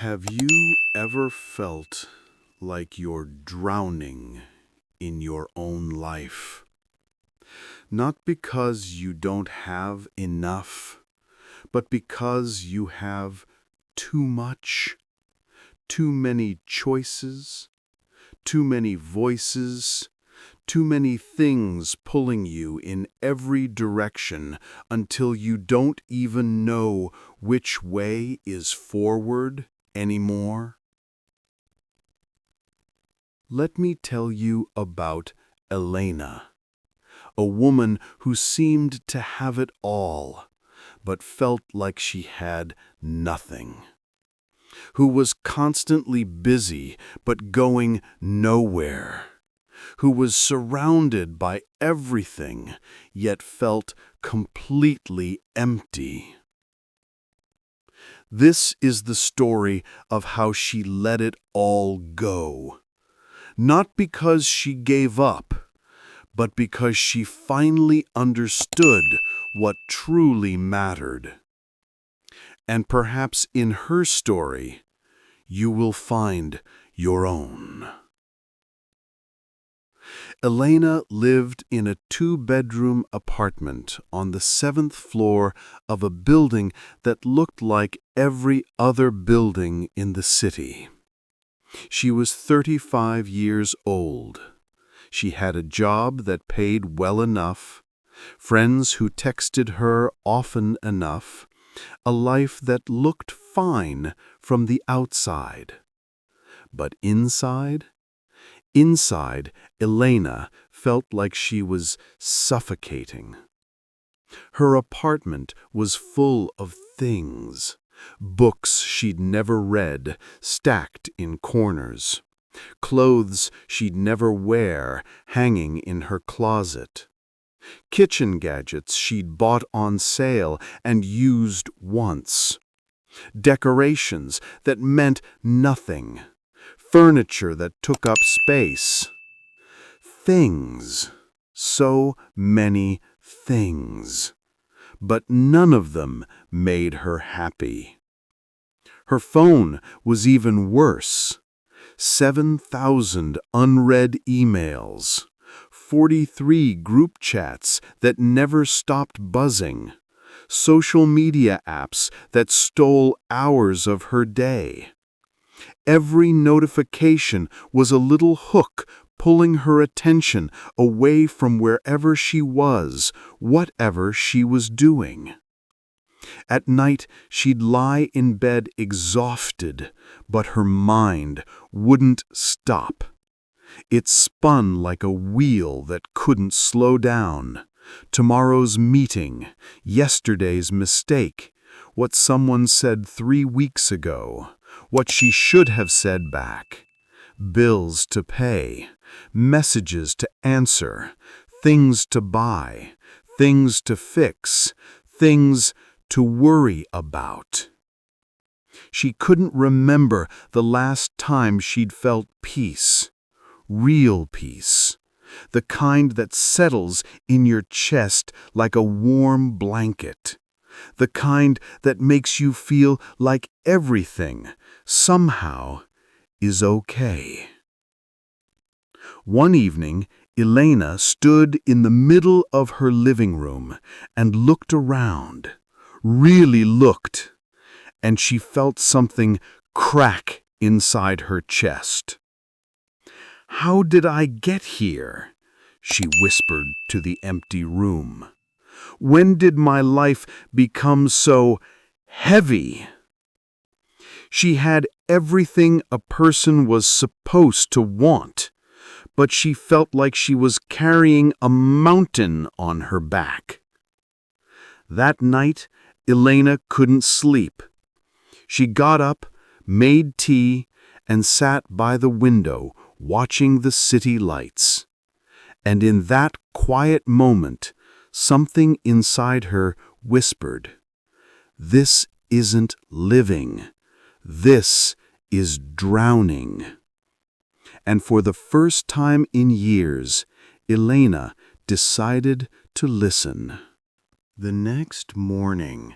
Have you ever felt like you're drowning in your own life? Not because you don't have enough, but because you have too much, too many choices, too many voices, too many things pulling you in every direction until you don't even know which way is forward anymore? Let me tell you about Elena, a woman who seemed to have it all, but felt like she had nothing, who was constantly busy but going nowhere, who was surrounded by everything yet felt completely empty. This is the story of how she let it all go. Not because she gave up, but because she finally understood what truly mattered. And perhaps in her story, you will find your own. Elena lived in a two-bedroom apartment on the 7th floor of a building that looked like every other building in the city. She was 35 years old. She had a job that paid well enough, friends who texted her often enough, a life that looked fine from the outside. But inside, Elena felt like she was suffocating. Her apartment was full of things. Books she'd never read, stacked in corners. Clothes she'd never wear, hanging in her closet. Kitchen gadgets she'd bought on sale and used once. Decorations that meant nothing. Furniture that took up space. Things. So many things. But none of them made her happy. Her phone was even worse. 7,000 unread emails. 43 group chats that never stopped buzzing. Social media apps that stole hours of her day. Every notification was a little hook pulling her attention away from wherever she was, whatever she was doing. At night, she'd lie in bed exhausted, but her mind wouldn't stop. It spun like a wheel that couldn't slow down. Tomorrow's meeting, yesterday's mistake, what someone said 3 weeks ago, what she should have said back. Bills to pay, messages to answer, things to buy, things to fix, things to worry about. She couldn't remember the last time she'd felt peace, real peace, the kind that settles in your chest like a warm blanket, the kind that makes you feel like everything, somehow, is okay. One evening, Elena stood in the middle of her living room and looked around, really looked, and she felt something crack inside her chest. "How did I get here?" she whispered to the empty room. "When did my life become so heavy?" She had everything a person was supposed to want, but she felt like she was carrying a mountain on her back. That night, Elena couldn't sleep. She got up, made tea, and sat by the window watching the city lights. And in that quiet moment, something inside her whispered, "This isn't living. This is drowning." And for the first time in years, Elena decided to listen. The next morning,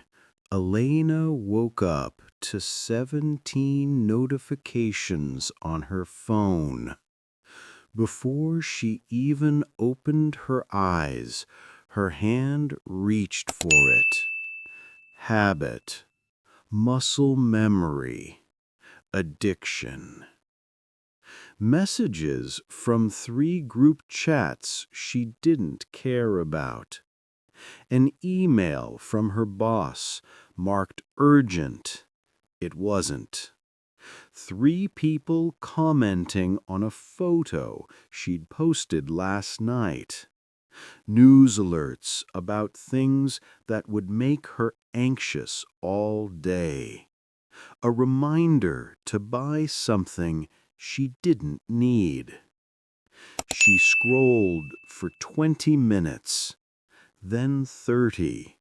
Elena woke up to 17 notifications on her phone. Before she even opened her eyes, her hand reached for it. Habit, muscle memory, addiction. Messages from 3 group chats she didn't care about. An email from her boss marked urgent. It wasn't. 3 people commenting on a photo she'd posted last night. News alerts about things that would make her anxious all day. A reminder to buy something she didn't need. She scrolled for 20 minutes, then 30,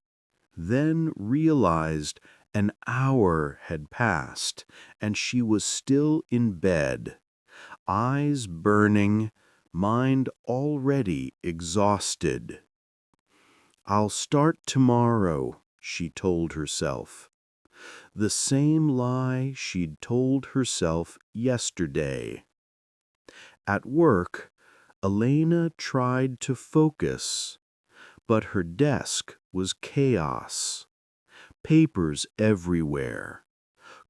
then realized an hour had passed and she was still in bed, eyes burning, mind already exhausted. "I'll start tomorrow," she told herself. The same lie she'd told herself yesterday. At work, Elena tried to focus, but her desk was chaos. Papers everywhere,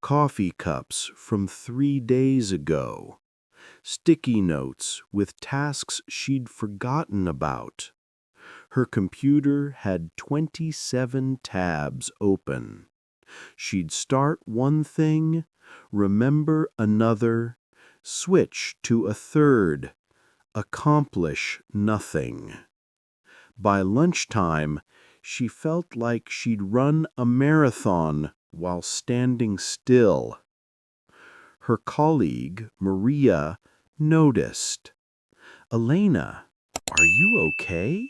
coffee cups from 3 days ago, sticky notes with tasks she'd forgotten about. Her computer had 27 tabs open. She'd start one thing, remember another, switch to a third, accomplish nothing. By lunchtime, she felt like she'd run a marathon while standing still. Her colleague, Maria, noticed. "Elena, are you okay?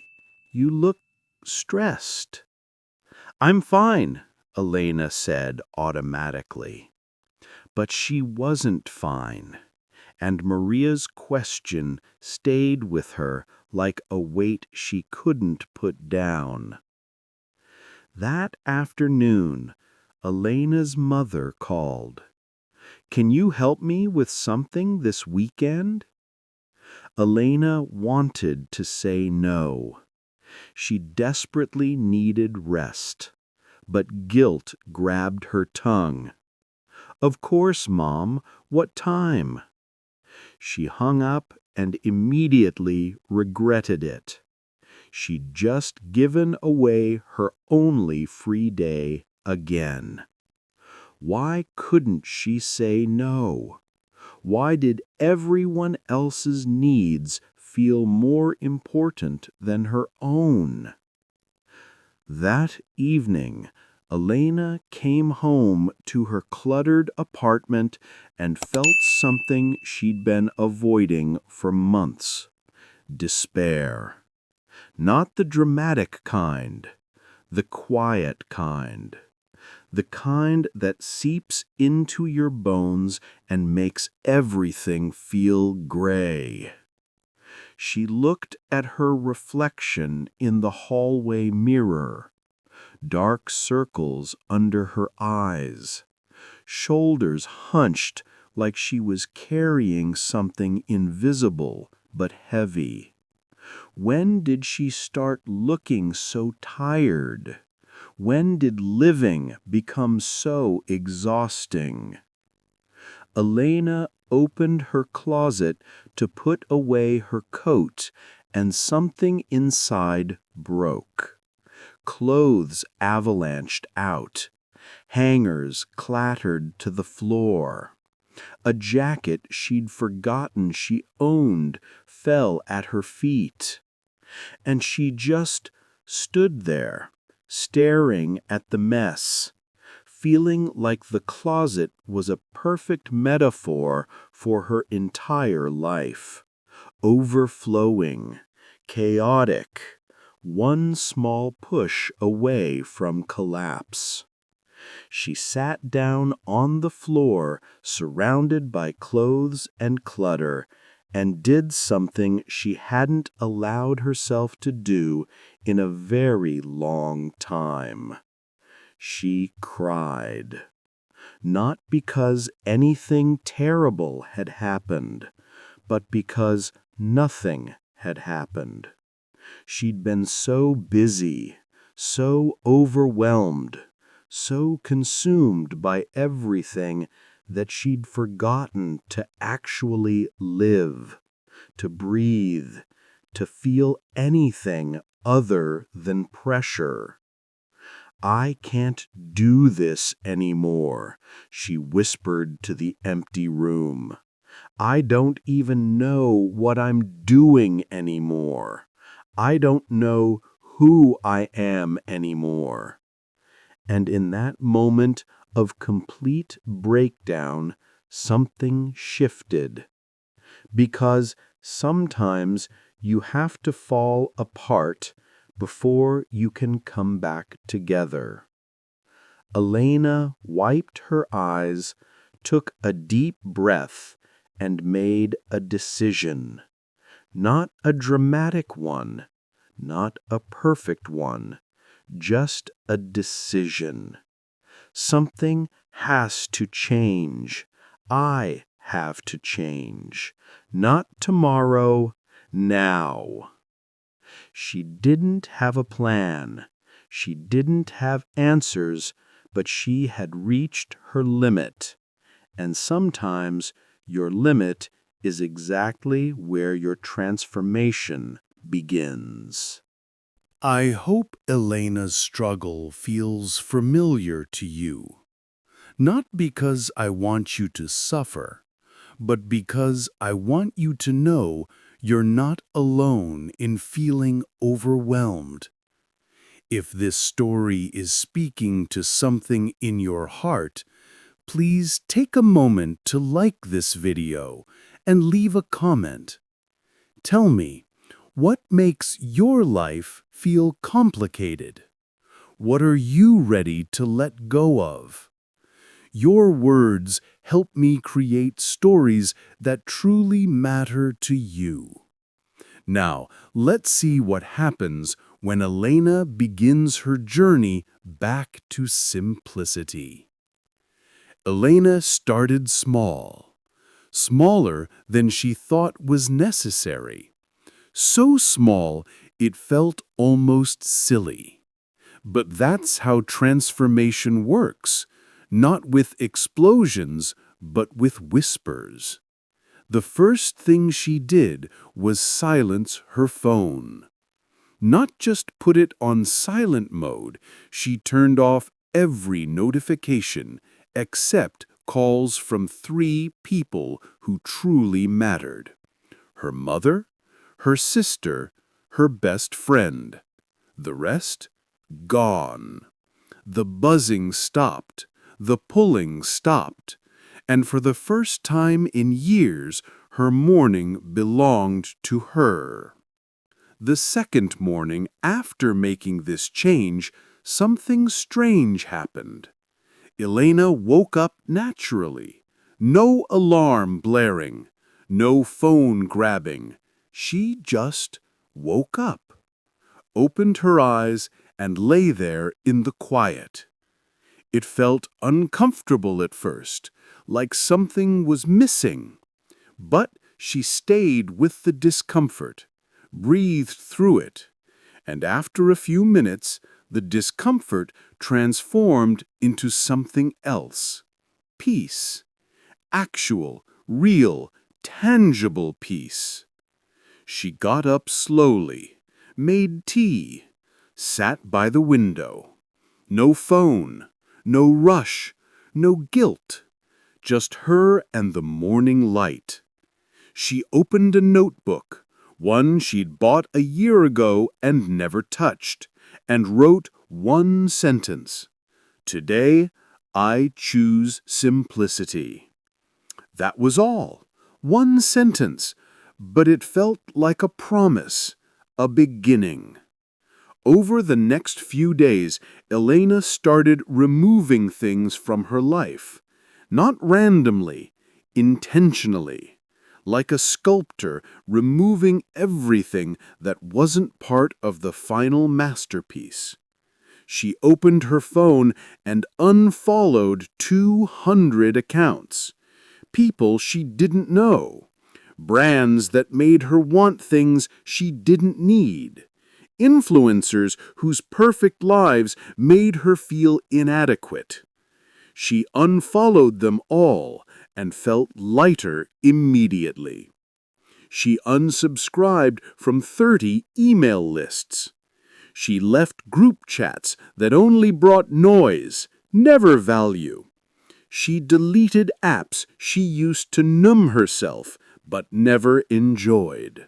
You look stressed." "I'm fine," Elena said automatically. But she wasn't fine, and Maria's question stayed with her like a weight she couldn't put down. That afternoon, Elena's mother called. "Can you help me with something this weekend?" Elena wanted to say no. She desperately needed rest, but guilt grabbed her tongue. "Of course, Mom. What time?" She hung up and immediately regretted it. She'd just given away her only free day again. Why couldn't she say no? Why did everyone else's needs feel more important than her own? That evening, Elena came home to her cluttered apartment and felt something she'd been avoiding for months: despair. Not the dramatic kind, the quiet kind. The kind that seeps into your bones and makes everything feel gray. She looked at her reflection in the hallway mirror. Dark circles under her eyes. Shoulders hunched like she was carrying something invisible but heavy. When did she start looking so tired? When did living become so exhausting? Elena opened her closet to put away her coat, and something inside broke. Clothes avalanched out. Hangers clattered to the floor. A jacket she'd forgotten she owned fell at her feet. And she just stood there, staring at the mess, feeling like the closet was a perfect metaphor for her entire life. Overflowing, chaotic, one small push away from collapse. She sat down on the floor, surrounded by clothes and clutter, and did something she hadn't allowed herself to do in a very long time. She cried. not because anything terrible had happened, but because nothing had happened. She'd been so busy, so overwhelmed, so consumed by everything that she'd forgotten to actually live, to breathe, to feel anything other than pressure. "I can't do this anymore," she whispered to the empty room. "I don't even know what I'm doing anymore. I don't know who I am anymore." And in that moment of complete breakdown, something shifted. Because sometimes you have to fall apart before you can come back together. Elena wiped her eyes, took a deep breath, and made a decision. Not a dramatic one, not a perfect one, just a decision. Something has to change. I have to change. Not tomorrow, now. She didn't have a plan. She didn't have answers, but she had reached her limit. And sometimes your limit is exactly where your transformation begins. I hope Elena's struggle feels familiar to you. Not because I want you to suffer, but because I want you to know you're not alone in feeling overwhelmed. If this story is speaking to something in your heart, please take a moment to like this video and leave a comment. Tell me, what makes your life feel complicated? What are you ready to let go of? Your words help me create stories that truly matter to you. Now, let's see what happens when Elena begins her journey back to simplicity. Elena started small, smaller than she thought was necessary. So small it felt almost silly. But that's how transformation works, not with explosions, but with whispers. The first thing she did was silence her phone. Not just put it on silent mode, she turned off every notification except calls from 3 people who truly mattered: her mother, her sister, her best friend. The rest? Gone. The buzzing stopped, the pulling stopped, and for the first time in years, her morning belonged to her. The second morning after making this change, something strange happened. Elena woke up naturally. No alarm blaring, no phone grabbing. She just woke up, opened her eyes, and lay there in the quiet. It felt uncomfortable at first, like something was missing. But she stayed with the discomfort, breathed through it, and after a few minutes, the discomfort transformed into something else: peace. Actual, real, tangible peace. She got up slowly, made tea, sat by the window. No phone, no rush, no guilt, just her and the morning light. She opened a notebook, one she'd bought a year ago and never touched, and wrote one sentence: "Today, I choose simplicity." That was all. One sentence, but it felt like a promise, a beginning. Over the next few days, Elena started removing things from her life. Not randomly, intentionally. Like a sculptor removing everything that wasn't part of the final masterpiece. She opened her phone and unfollowed 200 accounts. People she didn't know. Brands that made her want things she didn't need. Influencers whose perfect lives made her feel inadequate. She unfollowed them all and felt lighter immediately. She unsubscribed from 30 email lists. She left group chats that only brought noise, never value. She deleted apps she used to numb herself but never enjoyed.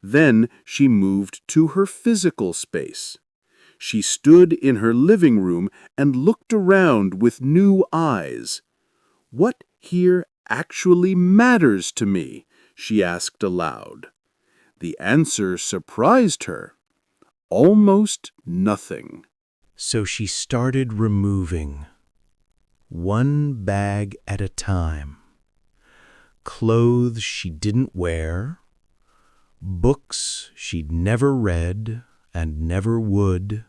Then she moved to her physical space. She stood in her living room and looked around with new eyes. "What here actually matters to me?" she asked aloud. The answer surprised her. Almost nothing. So she started removing, one bag at a time. Clothes she didn't wear, books she'd never read and never would,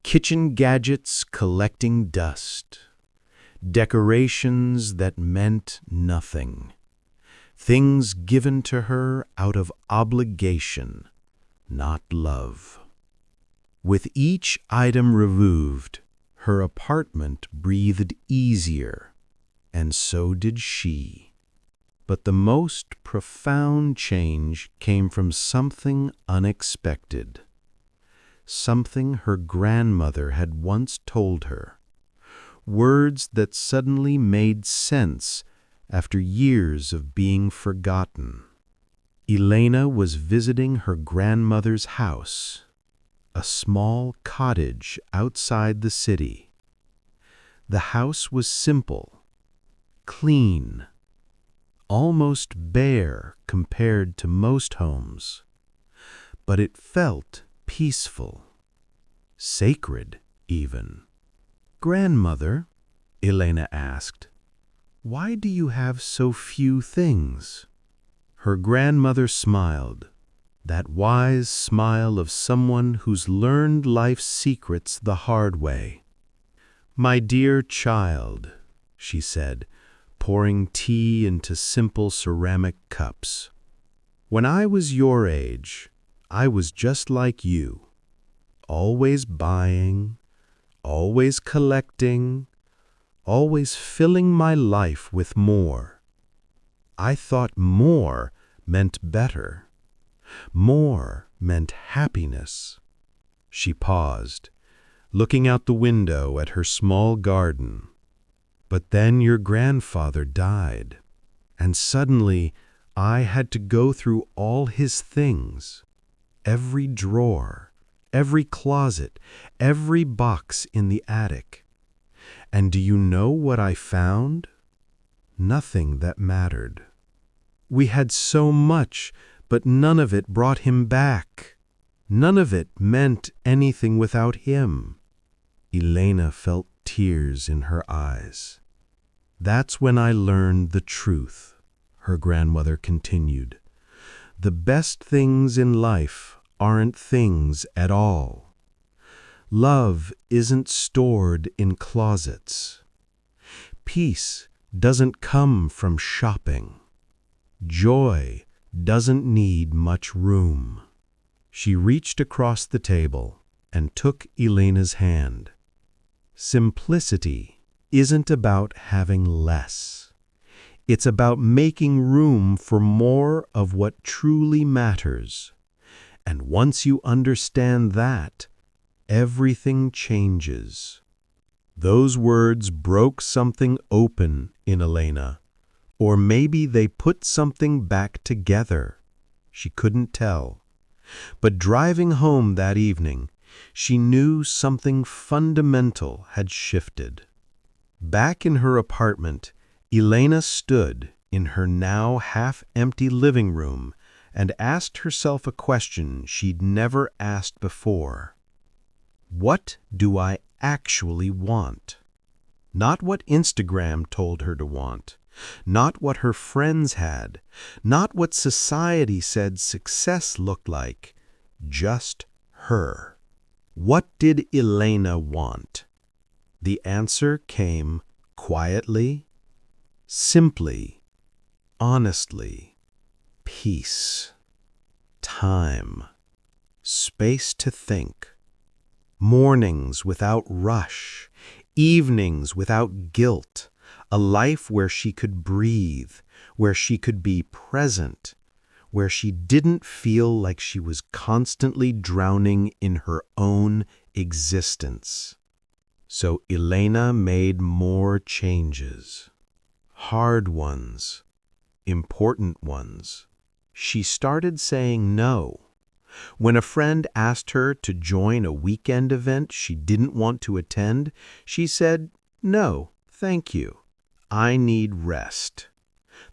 kitchen gadgets collecting dust, decorations that meant nothing, things given to her out of obligation, not love. With each item removed, her apartment breathed easier, and so did she. But the most profound change came from something unexpected, something her grandmother had once told her, words that suddenly made sense after years of being forgotten. Elena was visiting her grandmother's house, a small cottage outside the city. The house was simple, clean, almost bare compared to most homes, but it felt peaceful, sacred even. "Grandmother," Elena asked, "why do you have so few things?" Her grandmother smiled, that wise smile of someone who's learned life's secrets the hard way. "My dear child," she said, pouring tea into simple ceramic cups, "when I was your age, I was just like you, always buying, always collecting, always filling my life with more. I thought more meant better. More meant happiness." She paused, looking out the window at her small garden. "But then your grandfather died, and suddenly I had to go through all his things, every drawer, every closet, every box in the attic. And do you know what I found? Nothing that mattered. We had so much, but none of it brought him back. None of it meant anything without him." Elena felt tears in her eyes. "That's when I learned the truth," her grandmother continued. "The best things in life aren't things at all. Love isn't stored in closets. Peace doesn't come from shopping. Joy doesn't need much room." She reached across the table and took Elena's hand. "Simplicity isn't about having less. It's about making room for more of what truly matters. And once you understand that, everything changes." Those words broke something open in Elena, or maybe they put something back together. She couldn't tell. But driving home that evening, she knew something fundamental had shifted. Back in her apartment, Elena stood in her now half-empty living room and asked herself a question she'd never asked before. What do I actually want? Not what Instagram told her to want, not what her friends had, not what society said success looked like, just her. What did Elena want? The answer came quietly, simply, honestly. Peace, time, space to think. Mornings without rush, evenings without guilt, a life where she could breathe, where she could be present, where she didn't feel like she was constantly drowning in her own existence. So Elena made more changes, hard ones, important ones. She started saying no. When a friend asked her to join a weekend event she didn't want to attend, she said, "No, thank you. I need rest."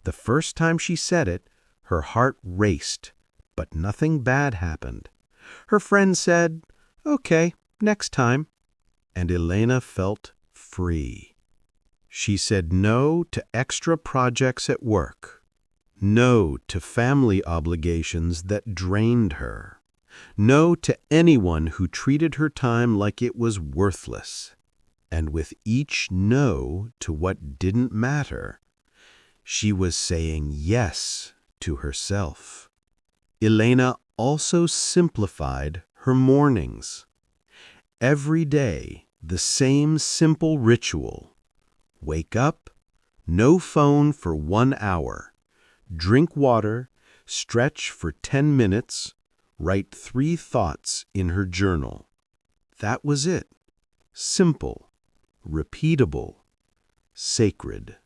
The first time she said it, her heart raced, but nothing bad happened. Her friend said, "Okay, next time," and Elena felt free. She said no to extra projects at work, no to family obligations that drained her, no to anyone who treated her time like it was worthless. And with each no to what didn't matter, she was saying yes to herself. Elena also simplified her mornings. Every day, the same simple ritual. Wake up, no phone for 1 hour. Drink water, stretch for 10 minutes, write 3 thoughts in her journal. That was it. Simple, repeatable, sacred.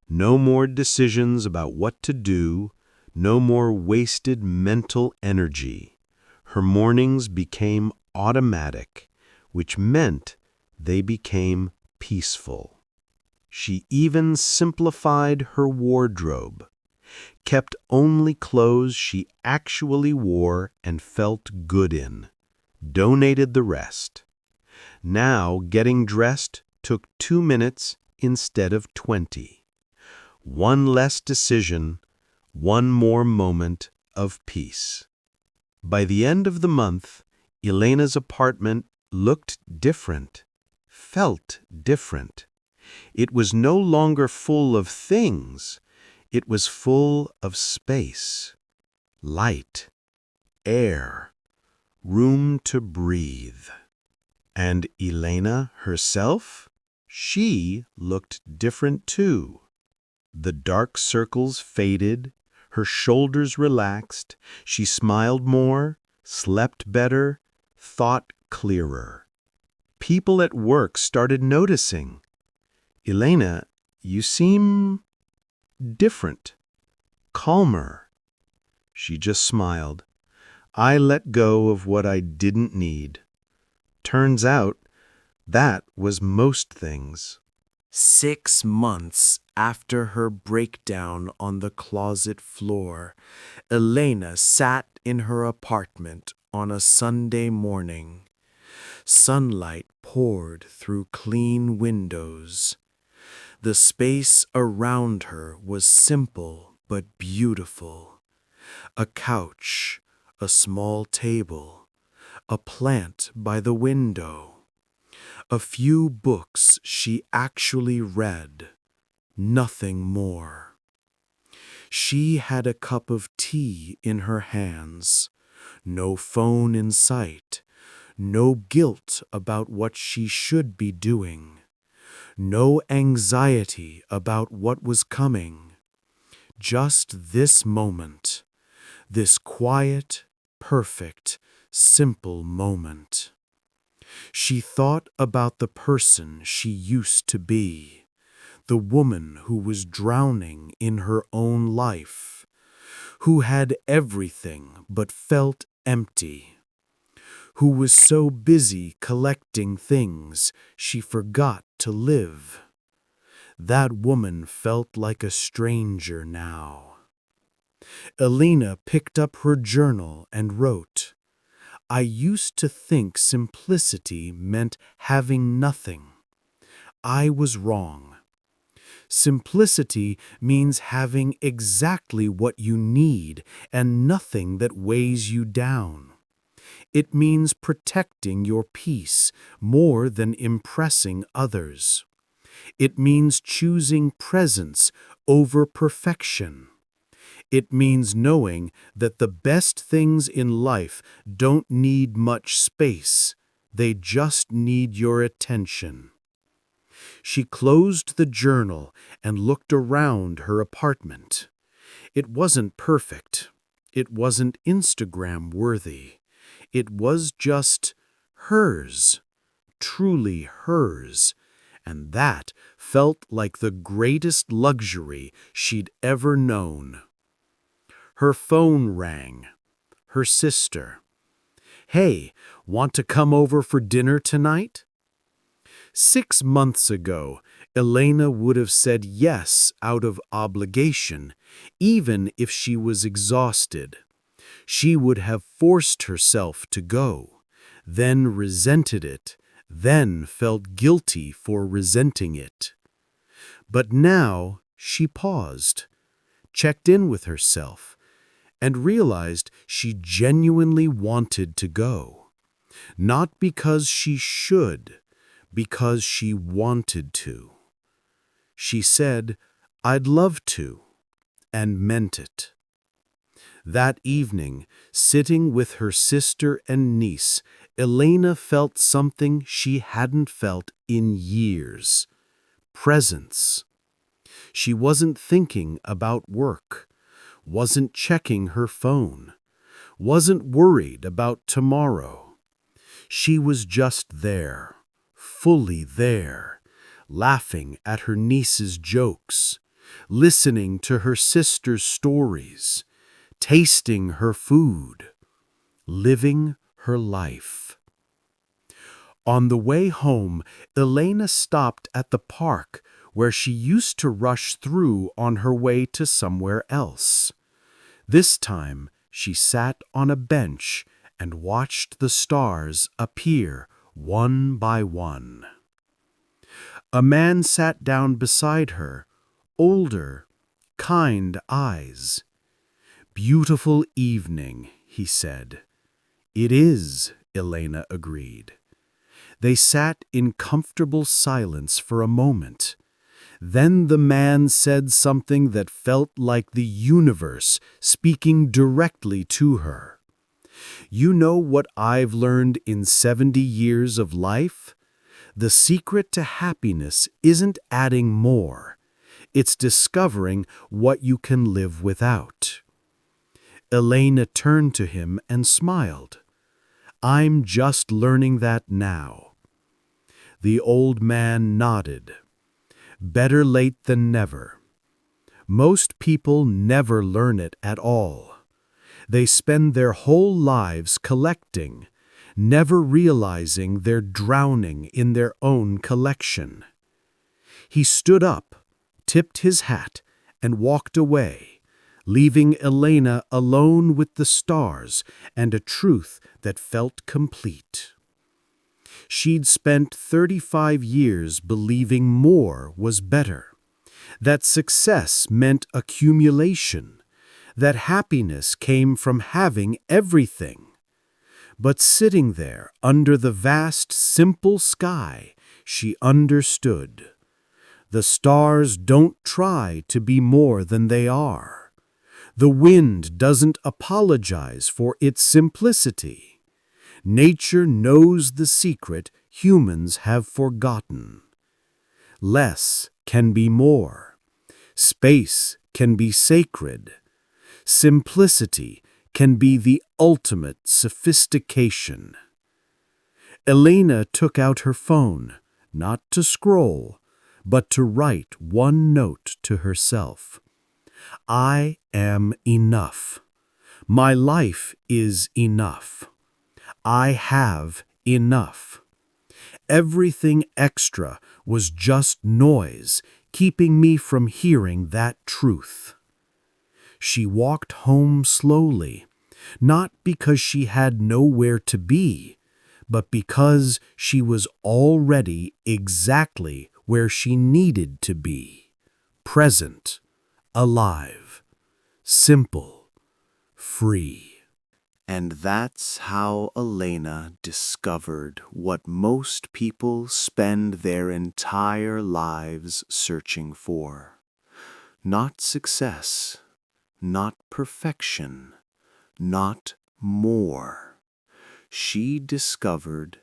No more decisions about what to do, no more wasted mental energy. Her mornings became automatic, which meant they became peaceful. She even simplified her wardrobe, kept only clothes she actually wore and felt good in, donated the rest. Now getting dressed took 2 minutes instead of 20. One less decision, one more moment of peace. By the end of the month, Elena's apartment looked different, felt different. It was no longer full of things. It was full of space, light, air, room to breathe. And Elena herself? She looked different too. The dark circles faded, her shoulders relaxed, she smiled more, slept better, thought clearer. People at work started noticing. "Elena, you seem different, calmer." She just smiled. "I let go of what I didn't need." Turns out, that was most things. 6 months after her breakdown on the closet floor, Elena sat in her apartment on a Sunday morning. Sunlight poured through clean windows. The space around her was simple but beautiful. A couch, a small table, a plant by the window. A few books she actually read, nothing more. She had a cup of tea in her hands, no phone in sight, no guilt about what she should be doing, no anxiety about what was coming. Just this moment, this quiet, perfect, simple moment. She thought about the person she used to be, the woman who was drowning in her own life, who had everything but felt empty, who was so busy collecting things she forgot to live. That woman felt like a stranger now. Elena picked up her journal and wrote, "I used to think simplicity meant having nothing. I was wrong. Simplicity means having exactly what you need and nothing that weighs you down. It means protecting your peace more than impressing others. It means choosing presence over perfection. It means knowing that the best things in life don't need much space. They just need your attention. She closed the journal and looked around her apartment. It wasn't perfect. It wasn't Instagram worthy. It was just hers, truly hers, and that felt like the greatest luxury she'd ever known. Her phone rang. Her sister. "Hey, want to come over for dinner tonight?" 6 months ago, Elena would have said yes out of obligation, even if she was exhausted. She would have forced herself to go, then resented it, then felt guilty for resenting it. But now she paused, checked in with herself, and realized she genuinely wanted to go. Not because she should, because she wanted to. She said, "I'd love to," and meant it. That evening, sitting with her sister and niece, Elena felt something she hadn't felt in years. Presence. She wasn't thinking about work, wasn't checking her phone, wasn't worried about tomorrow. She was just there, fully there, laughing at her niece's jokes, listening to her sister's stories, tasting her food, living her life. On the way home, Elena stopped at the park where she used to rush through on her way to somewhere else. This time, she sat on a bench and watched the stars appear one by one. A man sat down beside her, older, kind eyes. "Beautiful evening," he said. "It is," Elena agreed. They sat in comfortable silence for a moment. Then the man said something that felt like the universe speaking directly to her. "You know what I've learned in 70 years of life? The secret to happiness isn't adding more. It's discovering what you can live without." Elena turned to him and smiled. "I'm just learning that now." The old man nodded. Better late than never. Most people never learn it at all. They spend their whole lives collecting, never realizing they're drowning in their own collection. He stood up, tipped his hat, and walked away, leaving Elena alone with the stars and a truth that felt complete. She'd spent 35 years believing more was better, that success meant accumulation, that happiness came from having everything. But sitting there under the vast, simple sky, she understood. The stars don't try to be more than they are. The wind doesn't apologize for its simplicity. Nature knows the secret humans have forgotten. Less can be more. Space can be sacred. Simplicity can be the ultimate sophistication. Elena took out her phone, not to scroll, but to write one note to herself. "I am enough. My life is enough. I have enough." Everything extra was just noise, keeping me from hearing that truth. She walked home slowly, not because she had nowhere to be, but because she was already exactly where she needed to be. Present, alive, simple, free. And that's how Elena discovered what most people spend their entire lives searching for. Not success, not perfection, not more. She discovered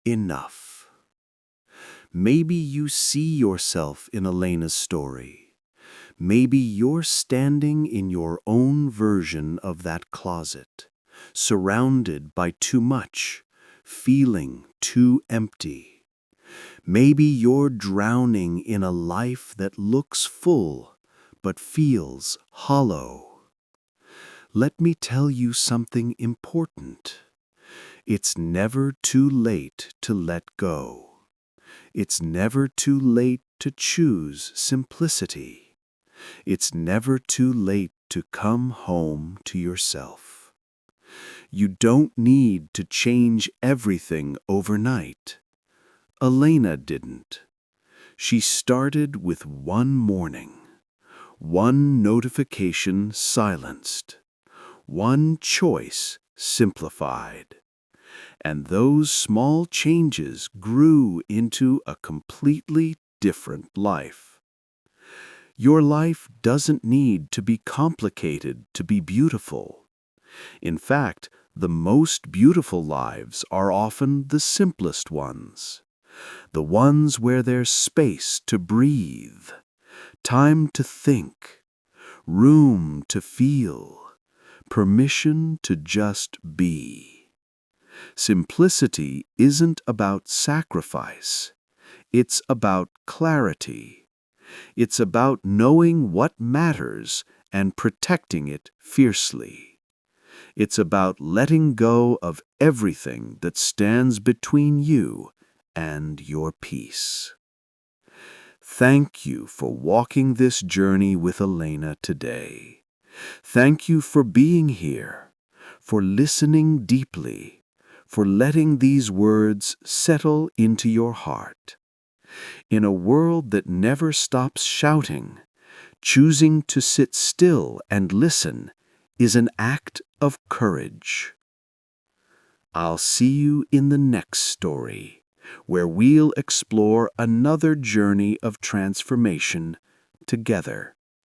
enough. Maybe you see yourself in Elena's story. Maybe you're standing in your own version of that closet, surrounded by too much, feeling too empty. Maybe you're drowning in a life that looks full but feels hollow. Let me tell you something important. It's never too late to let go. It's never too late to choose simplicity. It's never too late to come home to yourself. You don't need to change everything overnight. Elena didn't. She started with one morning, one notification silenced, one choice simplified. And those small changes grew into a completely different life. Your life doesn't need to be complicated to be beautiful. In fact, the most beautiful lives are often the simplest ones. The ones where there's space to breathe, time to think, room to feel, permission to just be. Simplicity isn't about sacrifice. It's about clarity. It's about knowing what matters and protecting it fiercely. It's about letting go of everything that stands between you and your peace. Thank you for walking this journey with Elena today. Thank you for being here, for listening deeply, for letting these words settle into your heart. In a world that never stops shouting, choosing to sit still and listen is an act of courage. I'll see you in the next story, where we'll explore another journey of transformation together.